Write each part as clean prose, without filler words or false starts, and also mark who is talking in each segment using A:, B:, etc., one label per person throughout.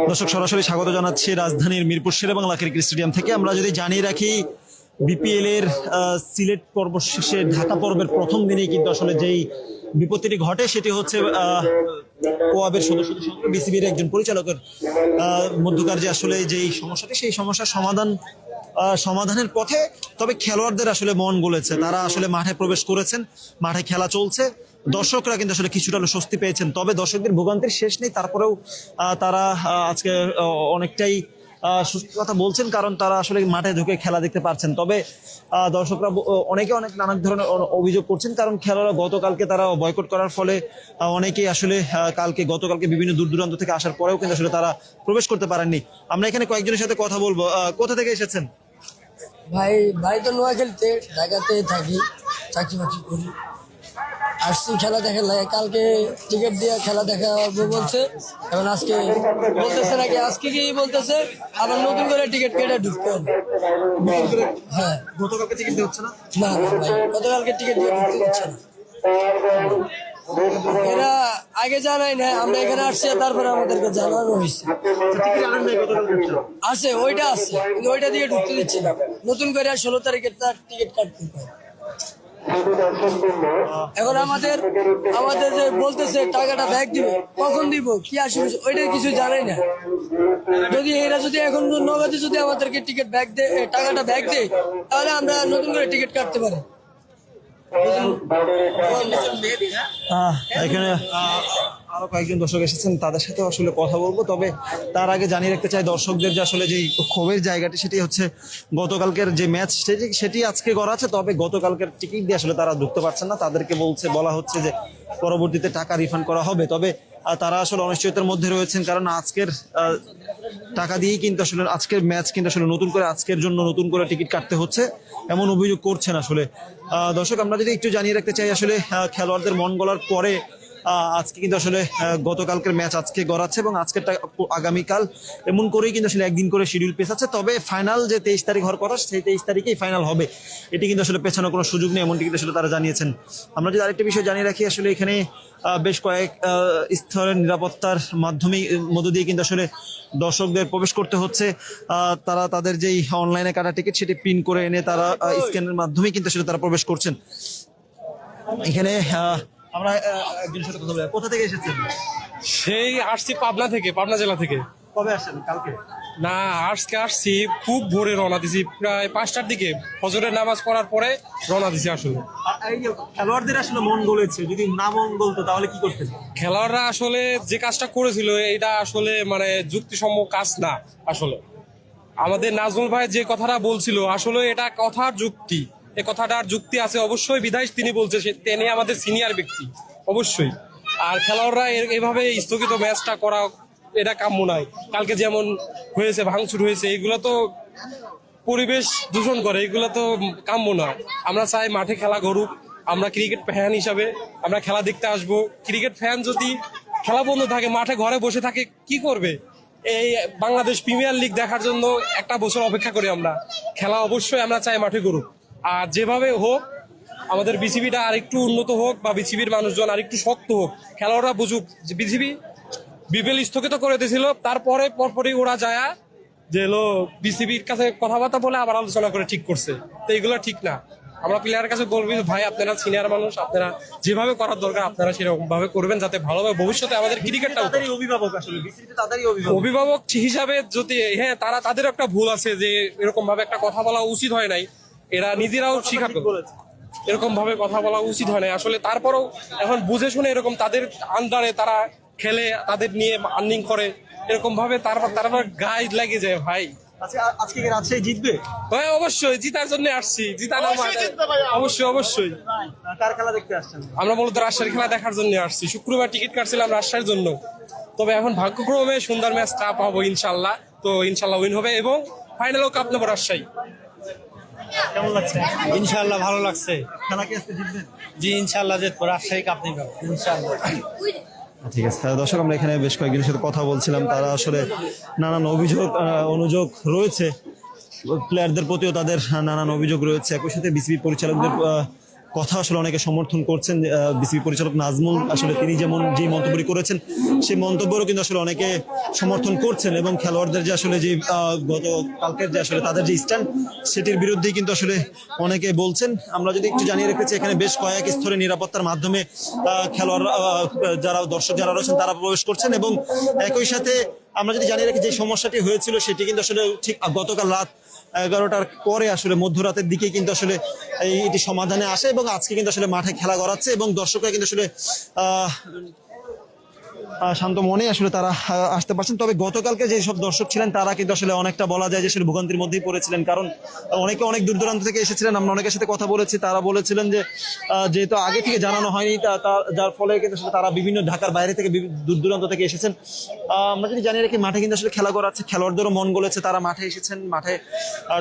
A: দর্শক সরাসরি স্বাগত জানাচ্ছি রাজধানীর মিরপুর শেরেবাংলা ক্রিকেট স্টেডিয়াম থেকে। আমরা যদি জানিয়ে রাখি বিপিএল এর সিলেট পর্ব শেষে ঢাকা পর্বের প্রথম দিনেই কিন্তু আসলে যেই বিপত্তিটি ঘটে সেটি হচ্ছে কোয়াবের সদস্যদের সঙ্গে বিসিবির একজন পরিচালকের মধ্যকার যে আসলে যেই সমস্যাটি, সেই সমস্যার সমাধানের পথে তবে খেলোয়াড়দের আসলে মন গলেছে, তারা আসলে মাঠে প্রবেশ করেছেন, মাঠে খেলা চলছে, দর্শকরা কিন্তু আসলে কিছুটা স্বস্তি পেয়েছেন। তবে দর্শকদের ভোগান্তির শেষ নেই, তারপরেও তারা আজকে অনেকটাই সুস্থ কথা বলছেন, কারণ তারা আসলে মাঠে ঢুকে খেলা দেখতে পারছেন। তবে দর্শকরা অনেকে অনেক নানা ধরনের অভিযোগ করছেন, কারণ খেলোয়াড়রা গতকালকে তারা বয়কট করার ফলে অনেকেই আসলে গতকালকে বিভিন্ন দূর দূরান্ত থেকে আসার পরেও কিন্তু আসলে তারা প্রবেশ করতে পারেননি। আমরা এখানে কয়েকজনের সাথে কথা বলবো। কোথা থেকে এসেছেন?
B: ভাই তো নোয়াখালীতে, ঢাকাতে থাকি, চাকরি বাকরি করি। আসছি খেলা দেখার লাগে, কালকে টিকিট দিয়ে খেলা দেখাবো বলছে, এখন আজকে বলতেছে নাকি আজকে কি বলতেছে আবার নতুন করে টিকিট কেটে ঢুকতে হবে। হ্যাঁ,
A: গতকালকে টিকিট দেওয়া হচ্ছে না?
B: না ভাই, গতকালকে টিকিট দিয়ে ঢুকতে দিচ্ছে না। এরা আগে জানাই না, আমরা এখানে আসছি তারপরে আমাদেরকে জানানো হয়েছে। আছে ওইটা আছে, কিন্তু ওইটা দিয়ে ঢুকতে দিচ্ছে না। নতুন করে 16 তারিখের তার টিকিট কাটতে হবে। এখন আমাদের যে বলতেছে টাকাটা ব্যাক দিবে, কখন দিব, কি আসবে, ওইটা কিছু জানাই না। যদি এরা যদি এখন নগদে যদি আমাদেরকে টিকিট ব্যাক দেয়, টাকাটা ব্যাক দেয়, তাহলে আমরা নতুন করে টিকিট কাটতে পারি।
A: এখানে আরো কয়েকজন দর্শক এসেছেন, তাদের সাথে আসলে কথা বলবো। তবে তার আগে জানিয়ে রাখতে চাই দর্শকদের যে আসলে যে ক্ষোভের জায়গাটি, সেটি হচ্ছে গতকালকের যে ম্যাচ সেটি আজকে করা আছে। তবে গতকালকের টিকিট দিয়ে আসলে তারা ঢুকতে পারছেন না, তাদেরকে বলা হচ্ছে যে পরবর্তীতে টাকা রিফান্ড করা হবে। তবে তারা আসলে অনিশ্চয়তার মধ্যে রয়েছেন, কারণ আজকের টাকা দিয়েই কিন্তু আসলে আজকের ম্যাচ কিন্তু আসলে নতুন করে আজকের জন্য নতুন করে টিকিট কাটতে হচ্ছে, এমন অভিযোগ করছেন আসলে দর্শক। আমরা যদি একটু জানিয়ে রাখতে চাই আসলে খেলোয়াড়দের মন গলার পরে আজকে কিন্তু আসলে গতকালকের ম্যাচ আজকে গড়াচ্ছে এবং আজকেরটা আগামীকাল, এমন করেই কিন্তু আসলে একদিন করে শিডিউল পেছাচ্ছে। তবে ফাইনাল যে 23 তারিখ হওয়ার কথা, সেই 23 তারিখেই ফাইনাল হবে, এটি কিন্তু আসলে পেছানোর কোনো সুযোগ নেই, এমনটি কিন্তু আসলে তারা জানিয়েছেন। আমরা যদি আরেকটা বিষয় জানিয়ে রাখি, আসলে এখানে বেশ কয়েক স্তরের নিরাপত্তার মধ্য দিয়ে কিন্তু আসলে দর্শকদের প্রবেশ করতে হচ্ছে। তারা তাদের যেই অনলাইনে কাটা টিকিট সেটি প্রিন্ট করে এনে তারা স্ক্যানের মাধ্যমেই কিন্তু আসলে তারা প্রবেশ করছেন। এখানে আমরা একজনের সাথে কথা বলি। কোথা থেকে এসেছেন?
C: সেই আসছি পাবনা থেকে, পাবনা জেলা থেকে।
A: কবে আসেন? কালকে?
C: না, আজকে আসছি খুব ভোরে রওনা দিছি, প্রায় 5টার দিকে ফজরের নামাজ পড়ার পরে রওনা দিছি। আসলে
A: এই যে খেলোয়াড়দের আসলে মন গলেছে, যদি না মন গলতো তাহলে কি করতেন?
C: খেলোয়াড়রা আসলে যে কাজটা করেছিল এটা আসলে মানে যুক্তিসম্মত কাজ না। আসলে আমাদের নাজমুল ভাই যে কথাটা বলছিল, আসলে এটা কথার যুক্তি, এই কথাটার যুক্তি আছে অবশ্যই, বিধায় তিনি বলছে, তিনি আমাদের সিনিয়র ব্যক্তি অবশ্যই। আর খেলোয়াড়রা এইভাবে স্থগিত ম্যাচটা করা এটা কাম্য নয়। কালকে যেমন হয়েছে, ভাঙচুর হয়েছে, এগুলো তো পরিবেশ দূষণ করে, এগুলো তো কাম্য নয়। আমরা চাই মাঠে খেলা ঘুরুক, আমরা ক্রিকেট ফ্যান হিসাবে আমরা খেলা দেখতে আসবো। ক্রিকেট ফ্যান যদি খেলা বন্ধ থাকে, মাঠে ঘরে বসে থাকে, কি করবে? এই বাংলাদেশ প্রিমিয়ার লিগ দেখার জন্য একটা বছর অপেক্ষা করি আমরা। খেলা অবশ্যই আমরা চাই মাঠে করুক, আর যেভাবে হোক আমাদের বিসিবিটা আরেকটু উন্নত হোক, বা বিসিবির মানুষজন আরেকটু শক্ত হোক, খেলোয়াড়রা বুঝুক যে বিপিএল স্থগিত করে দিয়েছিল, তারপরে পরপরই ওরা যায় যে বিসিবির কাছে কথাবার্তা বলে আবার আলোচনা করে ঠিক করছে। তো এগুলো ঠিক না। আমরা প্লেয়ারের কাছে বলবি, ভাই আপনারা সিনিয়র মানুষ, আপনারা যেভাবে করার দরকার আপনারা সেরকম ভাবে করবেন, যাতে ভালোভাবে ভবিষ্যতে আমাদের ক্রিকেটটা
A: অভিভাবক আসলে
C: অভিভাবক হিসাবে যদি, হ্যাঁ, তাদের একটা ভুল আছে যে এরকম ভাবে একটা কথা বলা উচিত হয় নাই, এরা নিজেরাও শিখাতো, এরকম ভাবে কথা বলা উচিত হয় নাই আসলে। তারপরেও এখন বুঝে শুনে এরকম তাদের আন্ডারে তারা খেলে, তাদের নিয়ে আর্নিং করে, এরকম ভাবে তারপর গাইড লাগে যায়। ভাই
A: আজকে কি রাজশাহী জিতবে?
C: ভাই অবশ্যই জিতার জন্য আসছি, অবশ্যই।
A: কার খেলা দেখতে আসছেন?
C: আমরা মূলত রাজশাহীর খেলা দেখার জন্য আসছি। শুক্রবার টিকিট কাটছিলাম রাজশাহীর জন্য, তবে এখন ভাগ্যক্রমে সুন্দর ম্যাচটা পাবো ইনশাল্লাহ। তো ইনশাল্লাহ উইন হবে এবং ফাইনালও কাপ নেবো রাজশাহী।
A: কেমন লাগছে?
D: ইনশাআল্লাহ ভালো লাগছে।
A: খেলা কি আজকে জিতবেন?
D: জি ইনশাআল্লাহ জিতবো, রাজশাহী কাপ নিবে ইনশাআল্লাহ।
A: ঠিক আছে দর্শক, আমরা এখানে বেশ কয়েকজনের সাথে কথা বলছিলাম, তারা আসলে নানান অনুযোগ রয়েছে, প্লেয়ারদের প্রতিও তাদের নানান অভিযোগ রয়েছে, একই সাথে বিসিবি পরিচালকদের কথা আসলে অনেকে সমর্থন করছেন। বিসিবি পরিচালক নাজমুল আসলে তিনি যেমন যে মন্তব্যটি করেছেন সেই মন্তব্যেরও কিন্তু আসলে অনেকে সমর্থন করছেন, এবং খেলোয়াড়দের যে আসলে যে গত কালকের যে আসলে তাদের যে স্ট্যান্ড সেটির বিরুদ্ধেই কিন্তু আসলে অনেকে বলছেন। আমরা যদি একটু জানিয়ে রেখেছি এখানে বেশ কয়েক স্তরে নিরাপত্তার মাধ্যমে খেলোয়াড় যারা দর্শক যারা রয়েছেন তারা প্রবেশ করছেন, এবং একই সাথে আমরা যদি জানিয়ে রাখি যে সমস্যাটি হয়েছিল সেটি কিন্তু আসলে ঠিক গতকাল রাত 11টার পরে আসলে মধ্যরাতের দিকে কিন্তু আসলে এটি সমাধানে আসে, এবং আজকে কিন্তু আসলে মাঠে খেলা করাচ্ছে এবং দর্শকরা কিন্তু আসলে শান্ত মনে আসলে তারা আসতে পারছেন। তবে গতকালকে যেসব দর্শক ছিলেন তারা কিন্তু আসলে অনেকটা বলা যায় যে আসলে ভোগান্তির মধ্যেই পড়েছিলেন, কারণ অনেকে অনেক দূর দূরান্ত থেকে এসেছিলেন। আমরা অনেকের সাথে কথা বলেছি, তারা বলেছিলেন যে যেহেতু আগে থেকে জানানো হয়নি যার ফলে কিন্তু আসলে তারা বিভিন্ন ঢাকার বাইরে থেকে দূর দূরান্ত থেকে এসেছেন। আমরা যদি জানিয়ে রাখি মাঠে কিন্তু আসলে খেলা করাচ্ছে, খেলোয়াড়দেরও মন গলেছে, তারা মাঠে এসেছেন, মাঠে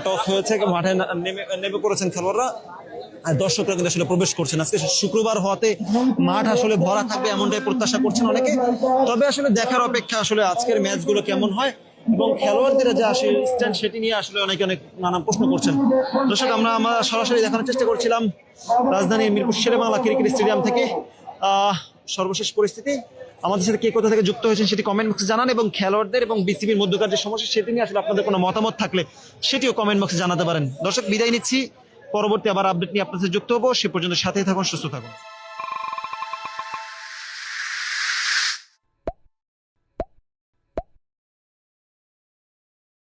A: টস হয়েছে, মাঠে নেমে পড়েছেন খেলোয়াড়রা, আর দর্শকরা কিন্তু আসলে প্রবেশ করছেন। আজকে শুক্রবার হওয়াতে মাঠ আসলে ভরা থাকবে এমনটাই প্রত্যাশা করছেন অনেকে। তবে আসলে দেখার অপেক্ষা আসলে আজকের ম্যাচগুলো কেমন হয় এবং খেলোয়াড়দের যে আসলে স্ট্যান্ড সেটি নিয়ে আসলে অনেকে অনেক নানা প্রশ্ন করছেন। দর্শক আমরা সরাসরি দেখানোর চেষ্টা করছিলাম রাজধানীর মিরপুর শেরেবাংলা ক্রিকেট স্টেডিয়াম থেকে সর্বশেষ পরিস্থিতি। আমাদের সাথে কে কোথা থেকে যুক্ত হয়েছেন সেটি কমেন্ট বক্সে জানান, এবং খেলোয়াড়দের এবং বিসিবির মধ্যকার যে সমস্যা সেটি নিয়ে আসলে আপনাদের কোনো মতামত থাকলে সেটিও কমেন্ট বক্সে জানাতে পারেন। দর্শক বিদায় নিচ্ছি, পরবর্তী আবার আপডেট নিয়ে আপনাদের যুক্ত হবো। সে পর্যন্ত সাথেই থাকুন, সুস্থ থাকুন।